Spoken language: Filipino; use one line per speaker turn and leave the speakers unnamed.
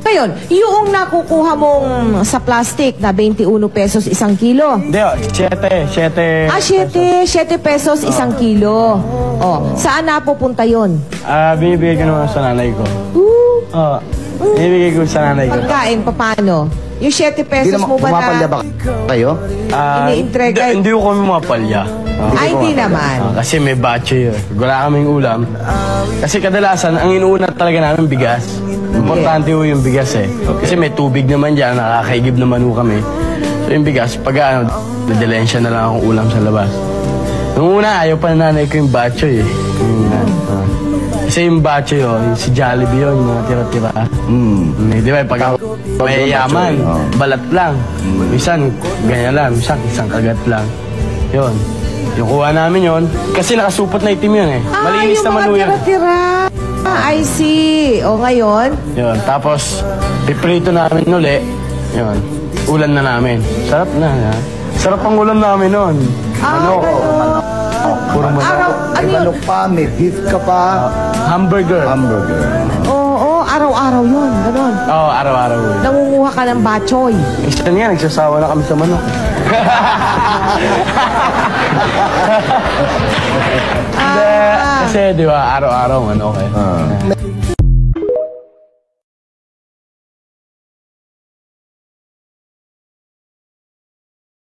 Ngayon, yung nakukuha mong sa plastic na 21 pesos isang kilo.
Hindi, 7
7 pesos isang kilo. Oh, saan napupunta yon?
Binibigay ko naman sa nanay ko. Binibigay ko sa nanay ko.
Pagkain, paano? Yung 7 pesos mo ba
Pumapalya ba kayo?
iniintrega?
Hindi ko kami mapalya.
Ay, hindi naman.
Kasi may batche yun. Wala kaming ulam. Kasi kadalasan, ang inuuna talaga namin bigas. Importante ho yung bigas eh. Kasi may tubig naman dyan, nakakaigib naman ho kami. So yung bigas, pag nadilensya na lang akong ulam sa labas. Nung una, ayaw pa na nanay ko yung batche eh. Kasi yung batche yun, si Jollibee yun, yung mga tira-tira. Di ba, pag may yaman, balat lang. Minsan, ganyan lang. Minsan, isang kagat lang. Yun. Yung kuha namin yun, kasi nakasupot na itim yun eh. Malinis naman ho yun.
Yung mga tira-tira. I see. O ngayon?
Yun. Tapos, piprito namin uli. Yun. Ulan na namin. Sarap na. Ha? Sarap ang ulam namin nun. Manok. Puro manok.
May manok pa, may beef ka pa.
Hamburger.
Oo, araw-araw yun. Ganon.
Oo, araw-araw yun.
Nangunguha ka ng bachoy.
Minsan nga, nagsasawa na kami sa manok. Kasi, di ba, araw-araw manok eh.